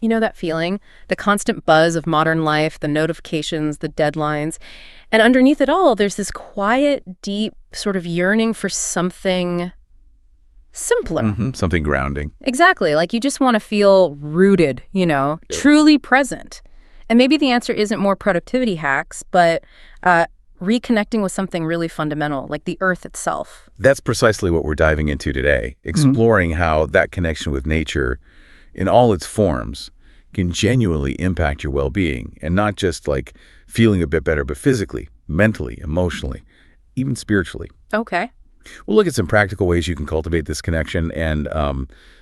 You know that feeling? The constant buzz of modern life, the notifications, the deadlines. And underneath it all, there's this quiet, deep sort of yearning for something simpler. Something grounding. Exactly. Like you just want to feel rooted, truly present. And maybe the answer isn't more productivity hacks, but reconnecting with something really fundamental, like the earth itself. That's precisely what we're diving into today, exploring how that connection with nature in all its forms can genuinely impact your well-being, and not just like feeling a bit better, but physically, mentally, emotionally, even spiritually. Okay. We'll look at some practical ways you can cultivate this connection and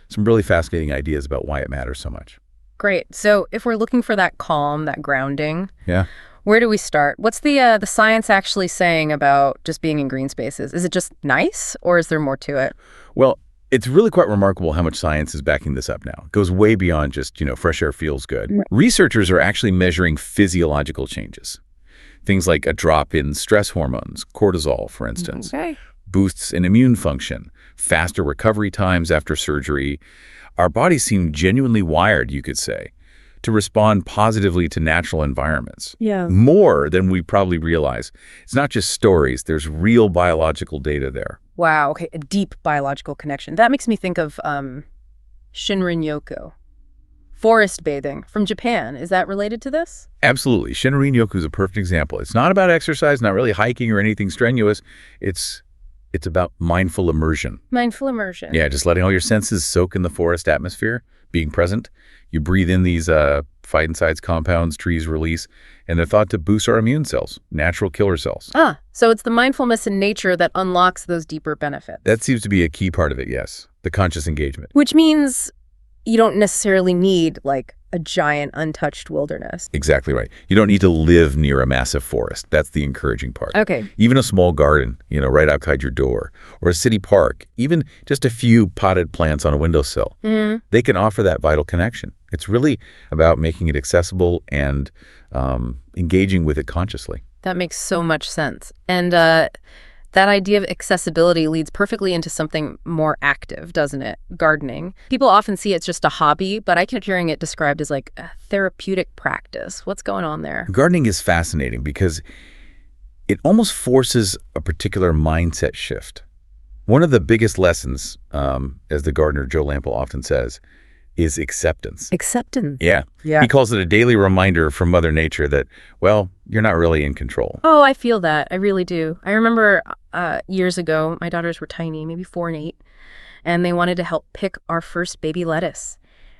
some really fascinating ideas about why it matters so much. Great. So if we're looking for that calm, that grounding, Yeah. where do we start? What's the science actually saying about just being in green spaces? Is it just nice, or is there more to it? Well, it's really quite remarkable how much science is backing this up now. It goes way beyond just, fresh air feels good. Right. Researchers are actually measuring physiological changes. Things like a drop in stress hormones, cortisol, for instance, Okay. boosts in immune function, faster recovery times after surgery. Our bodies seem genuinely wired, you could say, to respond positively to natural environments. Yeah. More than we probably realize. It's not just stories. There's real biological data there. Wow. Okay. A deep biological connection. That makes me think of Shinrin-yoku, forest bathing from Japan. Is that related to this? Absolutely. Shinrin-yoku is a perfect example. It's not about exercise, not really hiking or anything strenuous. It's about mindful immersion. Mindful immersion. Yeah, just letting all your senses soak in the forest atmosphere, being present. You breathe in these phytoncides compounds trees release, and they're thought to boost our immune cells, natural killer cells. So it's the mindfulness in nature that unlocks those deeper benefits. That seems to be a key part of it, yes. The conscious engagement. Which means you don't necessarily need, like, a giant untouched wilderness. Exactly right. You don't need to live near a massive forest. That's the encouraging part. Okay. Even a small garden, right outside your door, or a city park, even just a few potted plants on a windowsill, they can offer that vital connection. It's really about making it accessible and engaging with it consciously. That makes so much sense. And that idea of accessibility leads perfectly into something more active, doesn't it? Gardening. People often see it's just a hobby, but I kept hearing it described as like a therapeutic practice. What's going on there? Gardening is fascinating because it almost forces a particular mindset shift. One of the biggest lessons, as the gardener Joe Lamp'l often says, is acceptance. Acceptance. Yeah. He calls it a daily reminder from Mother Nature that, well, you're not really in control. Oh, I feel that. I really do. I remember years ago, my daughters were tiny, maybe 4 and 8, and they wanted to help pick our first baby lettuce.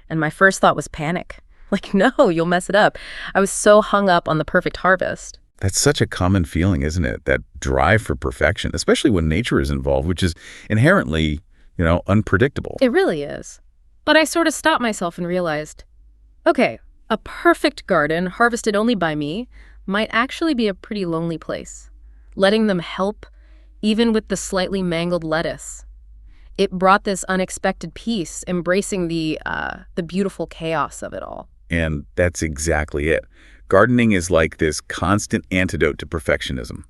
And my first thought was panic. Like, no, you'll mess it up. I was so hung up on the perfect harvest. That's such a common feeling, isn't it? That drive for perfection, especially when nature is involved, which is inherently, unpredictable. It really is. But I sort of stopped myself and realized, okay, a perfect garden harvested only by me might actually be a pretty lonely place. Letting them help, even with the slightly mangled lettuce. It brought this unexpected peace, embracing the beautiful chaos of it all. And that's exactly it. Gardening is like this constant antidote to perfectionism.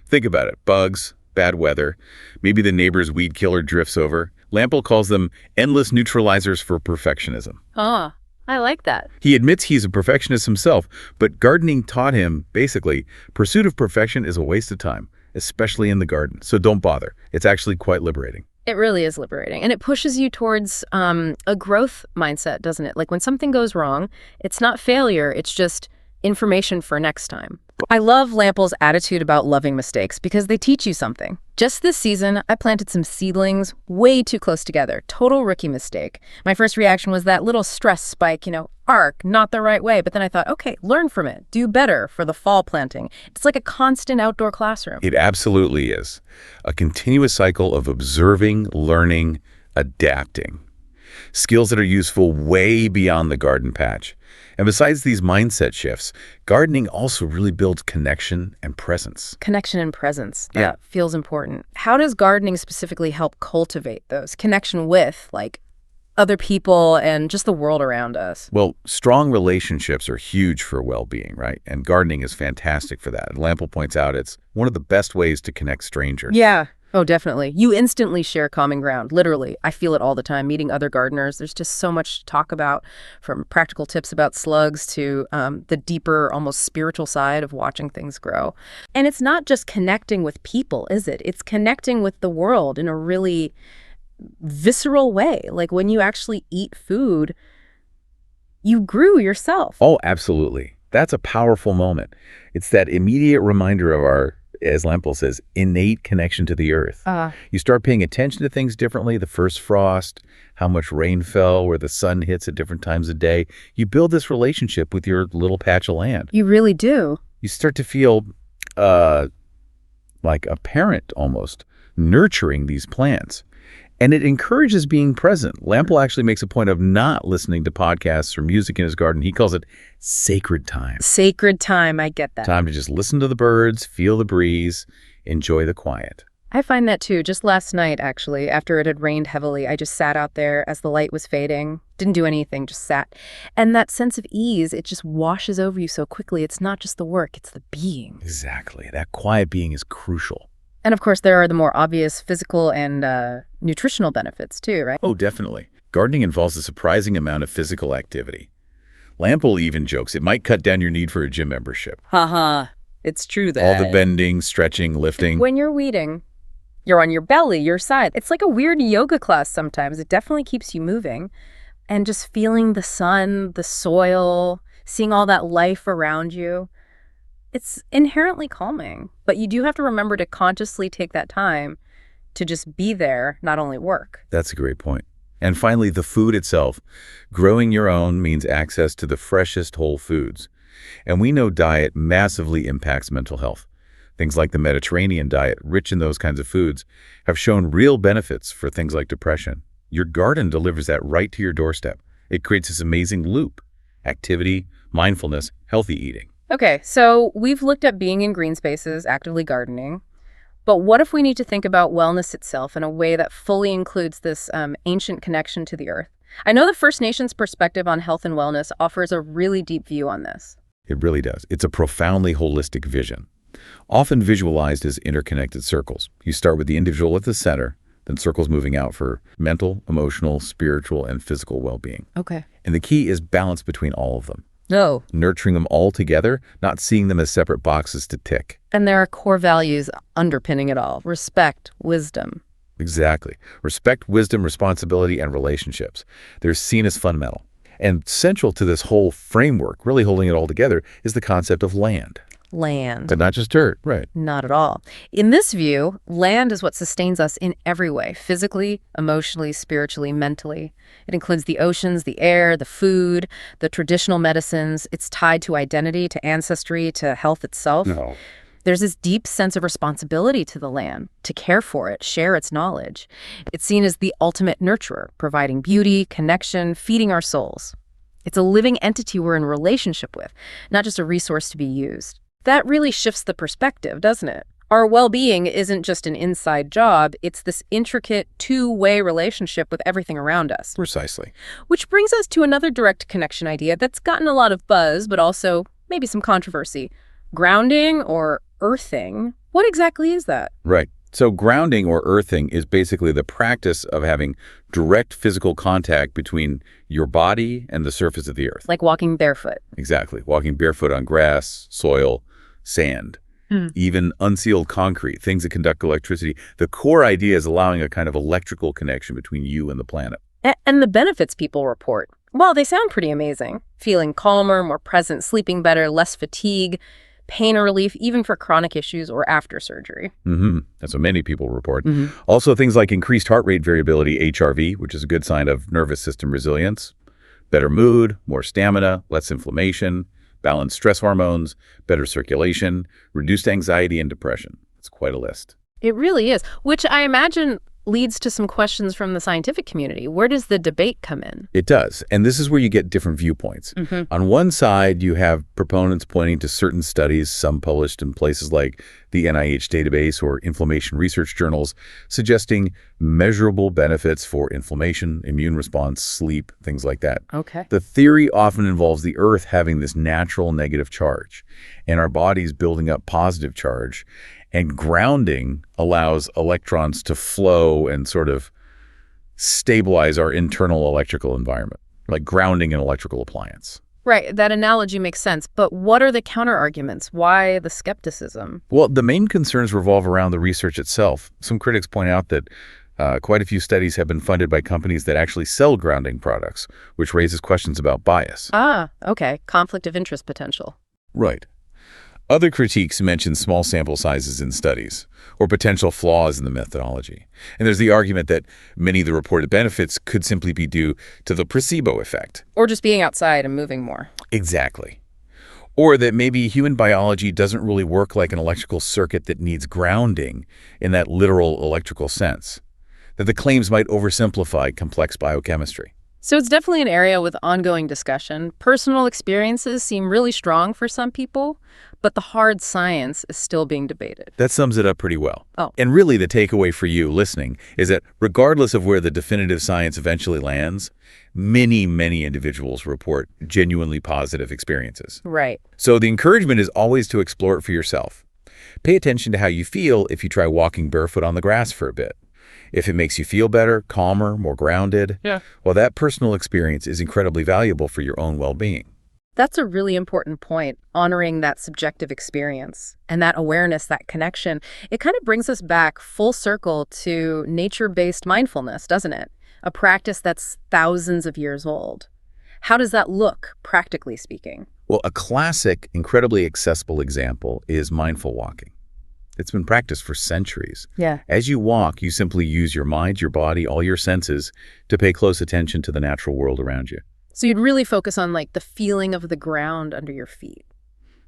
Think about it. Bugs, bad weather, maybe the neighbor's weed killer drifts over. Lamp'l calls them endless neutralizers for perfectionism. I like that. He admits he's a perfectionist himself, but gardening taught him, basically, pursuit of perfection is a waste of time, especially in the garden. So don't bother. It's actually quite liberating. It really is liberating. And it pushes you towards a growth mindset, doesn't it? Like when something goes wrong, it's not failure, it's just information for next time. I love Lamp'l's attitude about loving mistakes because they teach you something. Just this season, I planted some seedlings way too close together. Total rookie mistake. My first reaction was that little stress spike, arc, not the right way. But then I thought, okay, learn from it. Do better for the fall planting. It's like a constant outdoor classroom. It absolutely is. A continuous cycle of observing, learning, adapting. Skills that are useful way beyond the garden patch. And besides these mindset shifts, gardening also really builds connection and presence. Connection and presence. Yeah. That feels important. How does gardening specifically help cultivate those? Connection with, like, other people and just the world around us? Well, strong relationships are huge for well-being, right? And gardening is fantastic for that. And Lamp'l points out it's one of the best ways to connect strangers. Yeah. Oh, definitely. You instantly share common ground, literally. I feel it all the time, meeting other gardeners. There's just so much to talk about, from practical tips about slugs to the deeper, almost spiritual side of watching things grow. And it's not just connecting with people, is it? It's connecting with the world in a really visceral way. Like when you actually eat food, you grew yourself. Oh, absolutely. That's a powerful moment. It's that immediate reminder of our, as Lampel says, innate connection to the earth. You start paying attention to things differently, the first frost, how much rain fell, where the sun hits at different times of day. You build this relationship with your little patch of land. You really do. You start to feel like a parent almost, nurturing these plants. And it encourages being present. Lampel actually makes a point of not listening to podcasts or music in his garden. He calls it sacred time. Sacred time, I get that. Time to just listen to the birds, feel the breeze, enjoy the quiet. I find that too. Just last night, actually, after it had rained heavily, I just sat out there as the light was fading. Didn't do anything, just sat. And that sense of ease, it just washes over you so quickly. It's not just the work, it's the being. Exactly. That quiet being is crucial. And of course, there are the more obvious physical and nutritional benefits too, right? Oh, definitely. Gardening involves a surprising amount of physical activity. Lampel even jokes it might cut down your need for a gym membership. Haha, it's true that. All the bending, stretching, lifting. When you're weeding, you're on your belly, your side. It's like a weird yoga class sometimes. It definitely keeps you moving. And just feeling the sun, the soil, seeing all that life around you. It's inherently calming, but you do have to remember to consciously take that time to just be there, not only work. That's a great point. And finally, the food itself. Growing your own means access to the freshest whole foods. And we know diet massively impacts mental health. Things like the Mediterranean diet, rich in those kinds of foods, have shown real benefits for things like depression. Your garden delivers that right to your doorstep. It creates this amazing loop: activity, mindfulness, healthy eating. Okay, so we've looked at being in green spaces, actively gardening, but what if we need to think about wellness itself in a way that fully includes this ancient connection to the earth? I know the First Nations perspective on health and wellness offers a really deep view on this. It really does. It's a profoundly holistic vision, often visualized as interconnected circles. You start with the individual at the center, then circles moving out for mental, emotional, spiritual, and physical well-being. Okay. And the key is balance between all of them. No. Nurturing them all together, not seeing them as separate boxes to tick. And there are core values underpinning it all: respect, wisdom. Exactly. Respect, wisdom, responsibility, and relationships. They're seen as fundamental. And central to this whole framework, really holding it all together, is the concept of land. Land. But not just dirt, right? Not at all. In this view, land is what sustains us in every way: physically, emotionally, spiritually, mentally. It includes the oceans, the air, the food, the traditional medicines. It's tied to identity, to ancestry, to health itself. No. There's this deep sense of responsibility to the land, to care for it, share its knowledge. It's seen as the ultimate nurturer, providing beauty, connection, feeding our souls. It's a living entity we're in relationship with, not just a resource to be used. That really shifts the perspective, doesn't it? Our well-being isn't just an inside job, it's this intricate two-way relationship with everything around us. Precisely. Which brings us to another direct connection idea that's gotten a lot of buzz, but also maybe some controversy. Grounding or earthing. What exactly is that? Right. So grounding or earthing is basically the practice of having direct physical contact between your body and the surface of the earth. Like walking barefoot. Exactly. Walking barefoot on grass, soil, sand, even unsealed concrete, things that conduct electricity. The core idea is allowing a kind of electrical connection between you and the planet. And the benefits people report, well, they sound pretty amazing. Feeling calmer, more present, sleeping better, less fatigue, pain relief, even for chronic issues or after surgery. That's what many people report. Also, things like increased heart rate variability, HRV, which is a good sign of nervous system resilience, better mood, more stamina, less inflammation, balanced stress hormones, better circulation, reduced anxiety and depression. It's quite a list. It really is, which I imagine leads to some questions from the scientific community. Where does the debate come in? It does. And this is where you get different viewpoints. On one side, you have proponents pointing to certain studies, some published in places like the NIH database or inflammation research journals, suggesting measurable benefits for inflammation, immune response, sleep, things like that. Okay. The theory often involves the earth having this natural negative charge and our bodies building up positive charge. And grounding allows electrons to flow and sort of stabilize our internal electrical environment, like grounding an electrical appliance. Right, that analogy makes sense. But what are the counter-arguments? Why the skepticism? Well, the main concerns revolve around the research itself. Some critics point out that quite a few studies have been funded by companies that actually sell grounding products, which raises questions about bias. Ah, okay. Conflict of interest potential. Right. Other critiques mention small sample sizes in studies or potential flaws in the methodology. And there's the argument that many of the reported benefits could simply be due to the placebo effect. Or just being outside and moving more. Exactly. Or that maybe human biology doesn't really work like an electrical circuit that needs grounding in that literal electrical sense. That the claims might oversimplify complex biochemistry. So it's definitely an area with ongoing discussion. Personal experiences seem really strong for some people, but the hard science is still being debated. That sums it up pretty well. Oh. And really the takeaway for you listening is that regardless of where the definitive science eventually lands, many, many individuals report genuinely positive experiences. Right. So the encouragement is always to explore it for yourself. Pay attention to how you feel if you try walking barefoot on the grass for a bit. If it makes you feel better, calmer, more grounded, well, that personal experience is incredibly valuable for your own well-being. That's a really important point, honoring that subjective experience and that awareness, that connection. It kind of brings us back full circle to nature-based mindfulness, doesn't it? A practice that's thousands of years old. How does that look, practically speaking? Well, a classic, incredibly accessible example is mindful walking. It's been practiced for centuries. Yeah. As you walk, you simply use your mind, your body, all your senses to pay close attention to the natural world around you. So you'd really focus on like the feeling of the ground under your feet.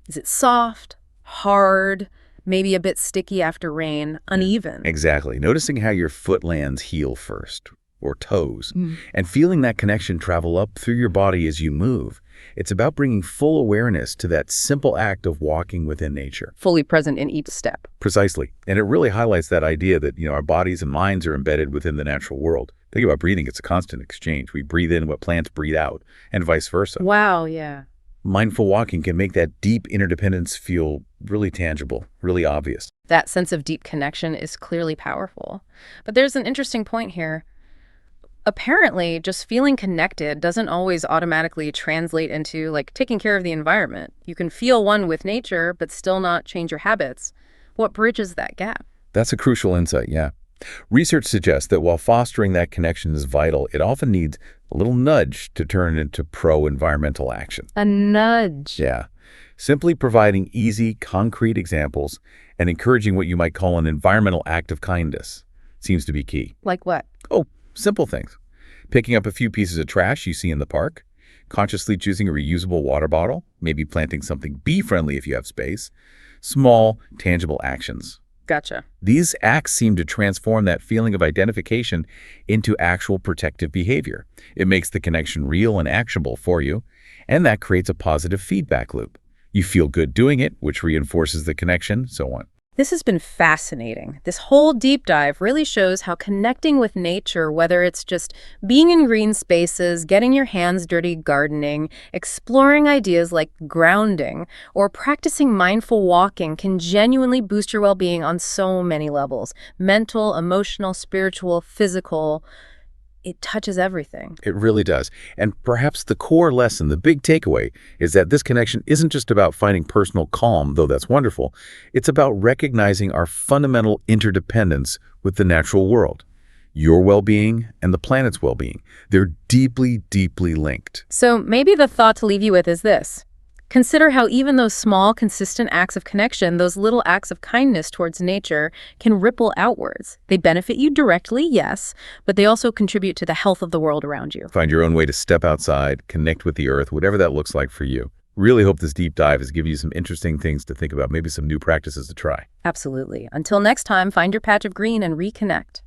Is it soft, hard, maybe a bit sticky after rain, uneven? Exactly. Noticing how your foot lands heel first, or toes, and feeling that connection travel up through your body as you move. It's about bringing full awareness to that simple act of walking within nature. Fully present in each step. Precisely. And it really highlights that idea that, our bodies and minds are embedded within the natural world. Think about breathing. It's a constant exchange. We breathe in what plants breathe out, and vice versa. Wow, yeah. Mindful walking can make that deep interdependence feel really tangible, really obvious. That sense of deep connection is clearly powerful. But there's an interesting point here. Apparently, just feeling connected doesn't always automatically translate into, like, taking care of the environment. You can feel one with nature, but still not change your habits. What bridges that gap? That's a crucial insight, yeah. Research suggests that while fostering that connection is vital, it often needs a little nudge to turn into pro-environmental action. A nudge. Yeah. Simply providing easy, concrete examples and encouraging what you might call an environmental act of kindness seems to be key. Like what? Oh, simple things. Picking up a few pieces of trash you see in the park, consciously choosing a reusable water bottle, maybe planting something bee-friendly if you have space. Small, tangible actions. Gotcha. These acts seem to transform that feeling of identification into actual protective behavior. It makes the connection real and actionable for you, and that creates a positive feedback loop. You feel good doing it, which reinforces the connection, so on. This has been fascinating. This whole deep dive really shows how connecting with nature, whether it's just being in green spaces, getting your hands dirty gardening, exploring ideas like grounding, or practicing mindful walking can genuinely boost your well-being on so many levels. Mental, emotional, spiritual, physical. It touches everything. It really does. And perhaps the core lesson, the big takeaway, is that this connection isn't just about finding personal calm, though that's wonderful. It's about recognizing our fundamental interdependence with the natural world. Your well-being and the planet's well-being. They're deeply, deeply linked. So maybe the thought to leave you with is this. Consider how even those small, consistent acts of connection, those little acts of kindness towards nature, can ripple outwards. They benefit you directly, yes, but they also contribute to the health of the world around you. Find your own way to step outside, connect with the earth, whatever that looks like for you. Really hope this deep dive has given you some interesting things to think about, maybe some new practices to try. Absolutely. Until next time, find your patch of green and reconnect.